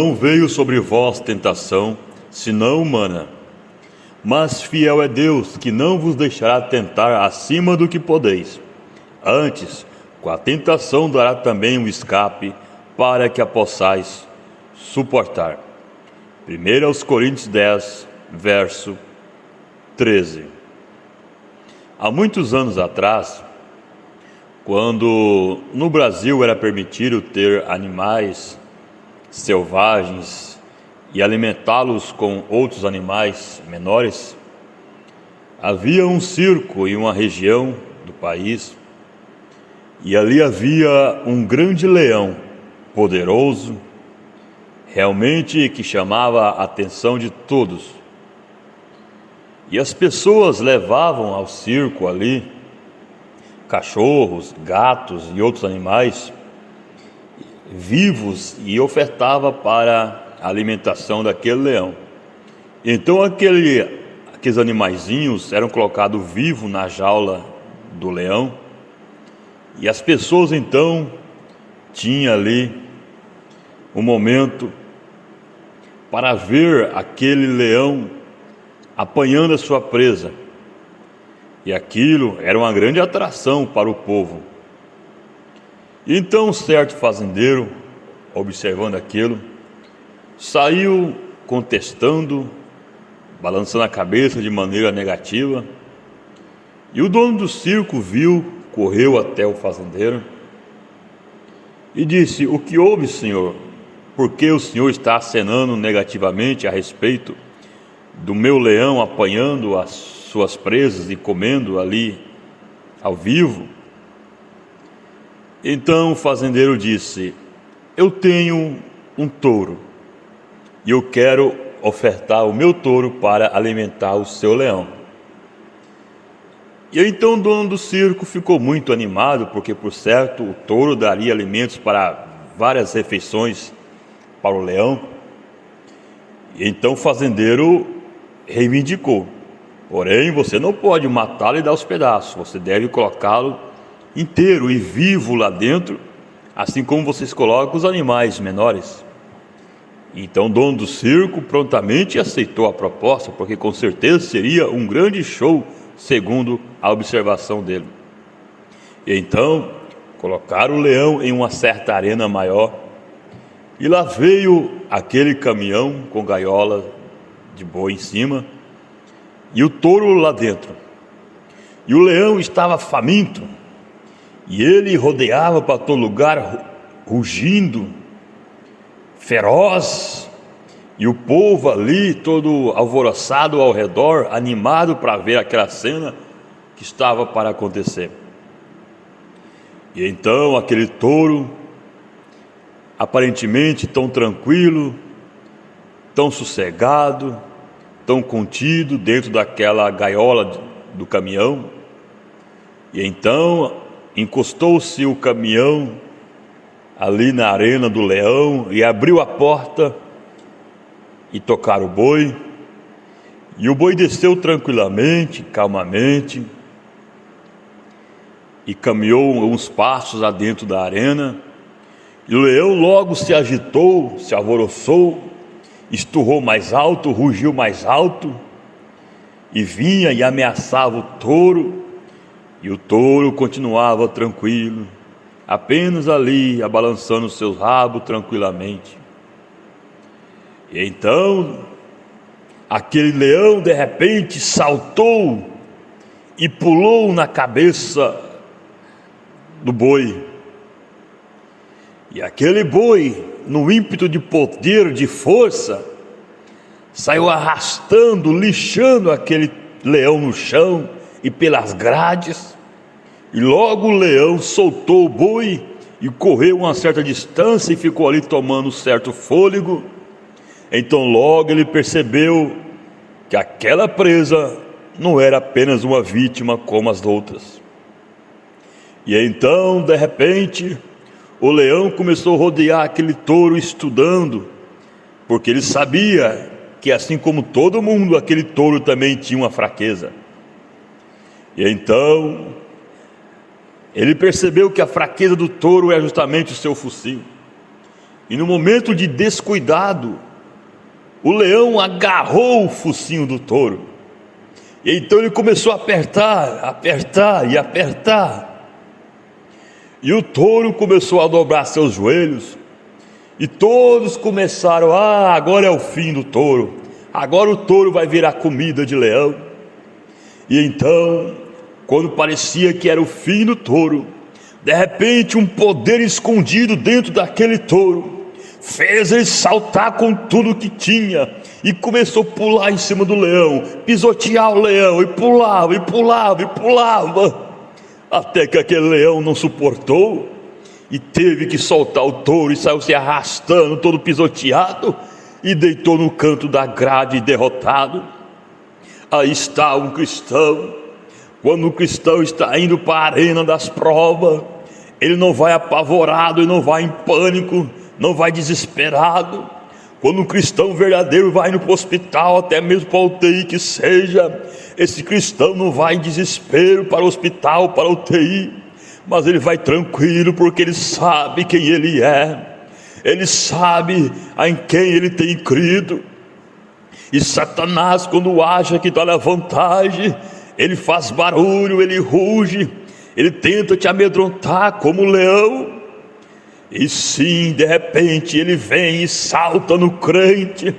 não veio sobre vós tentação, senão humana. Mas fiel é Deus, que não vos deixará tentar acima do que podeis. Antes, com a tentação dará também um escape, para que a possais suportar. 1 Coríntios 10, verso 13. Há muitos anos atrás, quando no Brasil era permitido ter animais selvagens e alimentá-los com outros animais menores, havia um circo em uma região do país, e ali havia um grande leão, poderoso, realmente que chamava a atenção de todos. E as pessoas levavam ao circo ali cachorros, gatos e outros animais vivos e ofertava para a alimentação daquele leão. Então aqueles animaizinhos eram colocados vivos na jaula do leão, e as pessoas então tinham ali um momento para ver aquele leão apanhando a sua presa, e aquilo era uma grande atração para o povo. Então um certo fazendeiro, observando aquilo, saiu contestando, balançando a cabeça de maneira negativa, e o dono do circo viu, correu até o fazendeiro e disse: "O que houve, senhor? Por que o senhor está acenando negativamente a respeito do meu leão apanhando as suas presas e comendo ali ao vivo?" Então o fazendeiro disse: "Eu tenho um touro e eu quero ofertar o meu touro para alimentar o seu leão." E então o dono do circo ficou muito animado, porque por certo o touro daria alimentos para várias refeições para o leão. E então o fazendeiro reivindicou: "Porém, você não pode matá-lo e dar os pedaços, você deve colocá-lo inteiro e vivo lá dentro, assim como vocês colocam os animais menores." Então o dono do circo prontamente aceitou a proposta, porque com certeza seria um grande show, segundo a observação dele. E então colocaram o leão em uma certa arena maior, e lá veio aquele caminhão com gaiola de boi em cima, e o touro lá dentro. E o leão estava faminto, e ele rodeava para todo lugar, rugindo, feroz, e o povo ali todo alvoroçado ao redor, animado para ver aquela cena que estava para acontecer. E então aquele touro, aparentemente tão tranquilo, tão sossegado, tão contido dentro daquela gaiola do caminhão, e então encostou-se o caminhão ali na arena do leão e abriu a porta e tocaram o boi, e o boi desceu tranquilamente, calmamente, e caminhou uns passos adentro da arena, e o leão logo se agitou, se alvoroçou, esturrou mais alto, rugiu mais alto, e vinha e ameaçava o touro, e o touro continuava tranquilo, apenas ali, abalançando o seu rabo tranquilamente. E então, aquele leão de repente saltou e pulou na cabeça do boi. E aquele boi, no ímpeto de poder, de força, saiu arrastando, lixando aquele leão no chão e pelas grades. E logo o leão soltou o boi e correu uma certa distância e ficou ali tomando certo fôlego. Então logo ele percebeu que aquela presa não era apenas uma vítima como as outras. E então, de repente, o leão começou a rodear aquele touro, estudando, porque ele sabia que, assim como todo mundo, aquele touro também tinha uma fraqueza. E então ele percebeu que a fraqueza do touro é justamente o seu focinho. E no momento de descuidado, o leão agarrou o focinho do touro. E então ele começou a apertar, apertar e apertar. E o touro começou a dobrar seus joelhos. E todos começaram: agora é o fim do touro. Agora o touro vai virar comida de leão. E então, quando parecia que era o fim do touro, de repente um poder escondido dentro daquele touro fez ele saltar com tudo que tinha e começou a pular em cima do leão, pisotear o leão, e pulava, e pulava, e pulava, até que aquele leão não suportou e teve que soltar o touro, e saiu se arrastando, todo pisoteado, e deitou no canto da grade derrotado. Aí está um cristão. Quando o cristão está indo para a arena das provas, ele não vai apavorado, ele não vai em pânico, não vai desesperado. Quando um cristão verdadeiro vai indo para o hospital, até mesmo para o UTI que seja, esse cristão não vai em desespero para o hospital, para a UTI, mas ele vai tranquilo, porque ele sabe quem ele é, ele sabe em quem ele tem crido. E Satanás, quando acha que está na vantagem, ele faz barulho, ele ruge, ele tenta te amedrontar como um leão. E sim, de repente ele vem e salta no crente.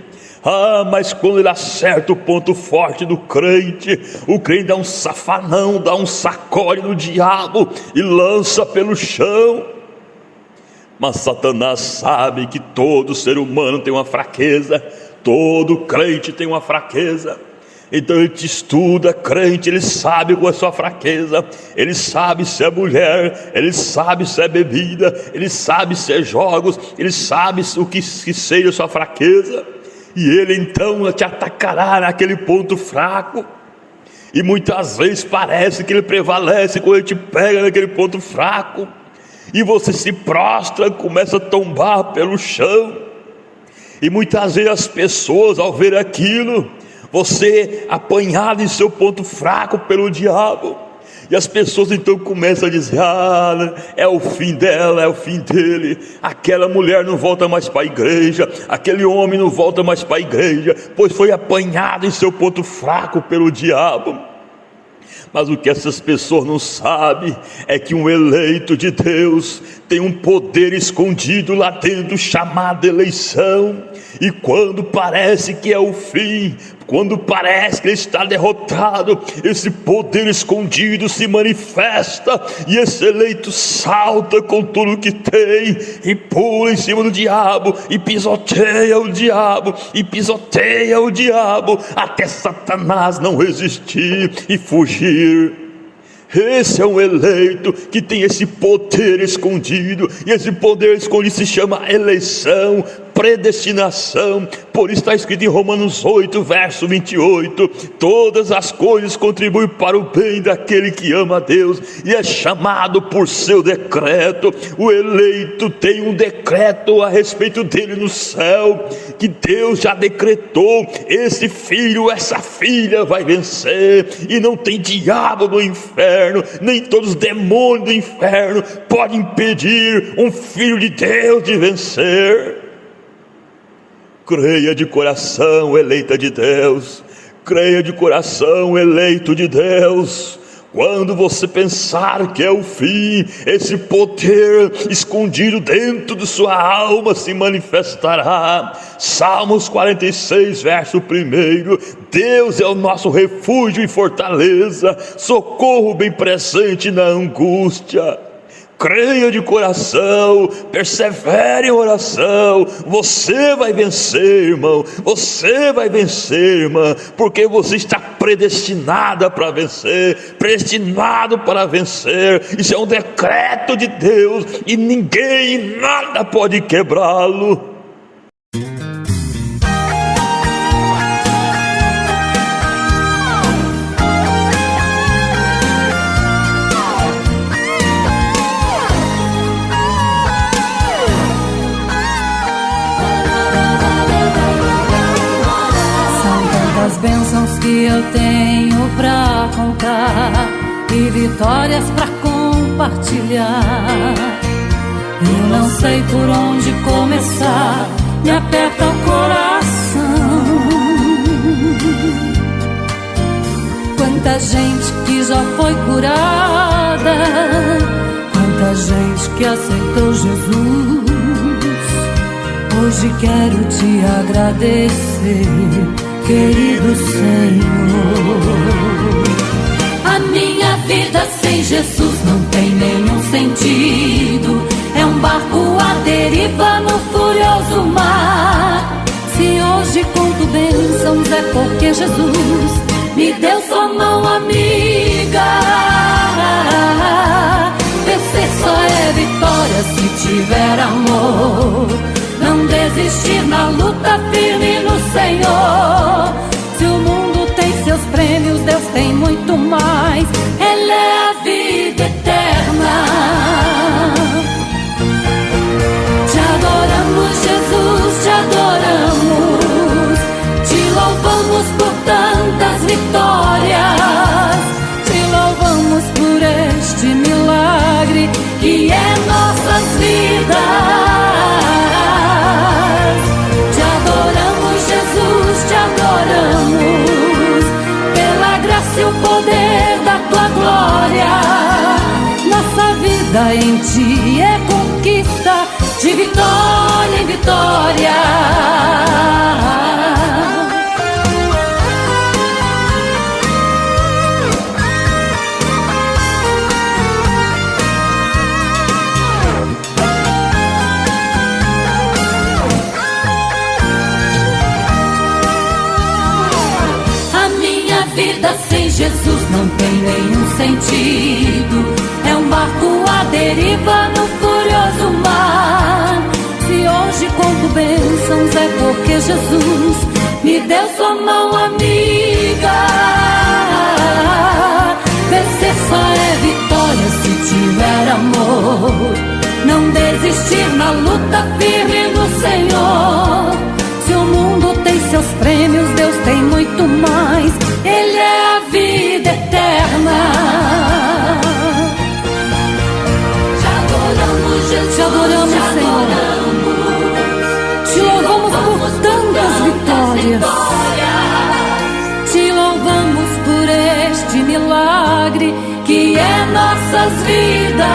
Mas quando ele acerta o ponto forte do crente, o crente dá um safanão, dá um sacode no diabo e lança pelo chão. Mas Satanás sabe que todo ser humano tem uma fraqueza, todo crente tem uma fraqueza. Então ele te estuda, crente, ele sabe qual é a sua fraqueza, ele sabe se é mulher, ele sabe se é bebida, ele sabe se é jogos, ele sabe o que seja a sua fraqueza, e ele então te atacará naquele ponto fraco. E muitas vezes parece que ele prevalece quando ele te pega naquele ponto fraco, e você se prostra, começa a tombar pelo chão. E muitas vezes as pessoas, ao ver aquilo, você apanhado em seu ponto fraco pelo diabo, e as pessoas então começam a dizer: é o fim dela, é o fim dele, aquela mulher não volta mais para a igreja, aquele homem não volta mais para a igreja, pois foi apanhado em seu ponto fraco pelo diabo. Mas o que essas pessoas não sabem é que um eleito de Deus tem um poder escondido lá dentro, chamado eleição. E quando parece que é o fim, quando parece que ele está derrotado, esse poder escondido se manifesta, e esse eleito salta com tudo que tem, e pula em cima do diabo, e pisoteia o diabo, e pisoteia o diabo, até Satanás não resistir e fugir. Esse é um eleito que tem esse poder escondido, e esse poder escondido se chama eleição, predestinação. Por isso está escrito em Romanos 8, verso 28, todas as coisas contribuem para o bem daquele que ama a Deus, e é chamado por seu decreto. O eleito tem um decreto a respeito dele no céu, que Deus já decretou: esse filho, essa filha vai vencer, e não tem diabo no inferno, nem todos os demônios do inferno podem impedir um filho de Deus de vencer. Creia de coração, eleita de Deus. Creia de coração, eleito de Deus. Quando você pensar que é o fim, esse poder escondido dentro de sua alma se manifestará. Salmos 46, verso 1: Deus é o nosso refúgio e fortaleza, socorro bem presente na angústia. Creia de coração, persevere em oração. Você vai vencer, irmão. Você vai vencer, irmã, porque você está predestinada para vencer, predestinado para vencer. Isso é um decreto de Deus, e ninguém e nada pode quebrá-lo. Bênçãos que eu tenho pra contar e vitórias pra compartilhar. Eu não sei por onde começar, me aperta o coração. Quanta gente que já foi curada, quanta gente que aceitou Jesus. Hoje quero te agradecer, querido Senhor. A minha vida sem Jesus não tem nenhum sentido. É um barco à deriva no furioso mar. Se hoje conto bênçãos é porque Jesus me deu sua mão amiga. Vencer só é vitória se tiver amor. Não desistir na luta, firme no Senhor. Se o mundo tem seus prêmios, Deus tem muito mais. Ele é a vida eterna. Te adoramos, Jesus, te adoramos. Te louvamos por tantas vitórias. Te louvamos por este milagre que é nossas vidas. Te adoramos, Jesus, te adoramos. Pela graça e o poder da tua glória. Nossa vida em ti é conquista, de vitória em vitória. Vida sem Jesus não tem nenhum sentido. É um barco à deriva no furioso mar. Se hoje conto bênçãos é porque Jesus me deu sua mão amiga. Vencer só é vitória se tiver amor. Não desistir na luta, firme no Senhor. Se o mundo tem seus prêmios, Deus tem muito mais. Ele é a vida eterna. Te adoramos, Jesus, te adoramos, Senhor. Te louvamos por tantas vitórias. Te louvamos por este milagre que é nossas vidas.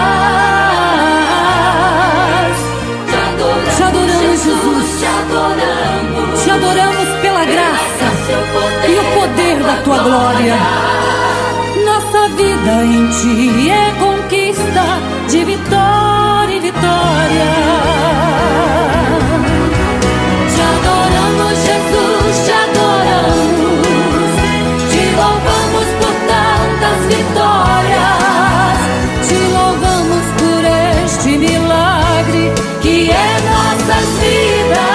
Te adoramos, Jesus. Te adoramos pela graça e o poder da tua glória. Nossa vida em ti é conquista, de vitória em vitória. Te adoramos, Jesus, te adoramos. Te louvamos por tantas vitórias. Te louvamos por este milagre que é nossas vidas.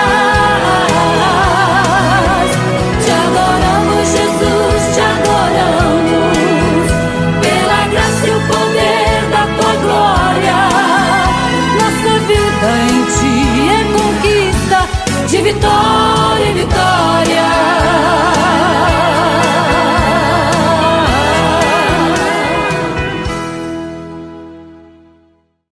De vitória em vitória.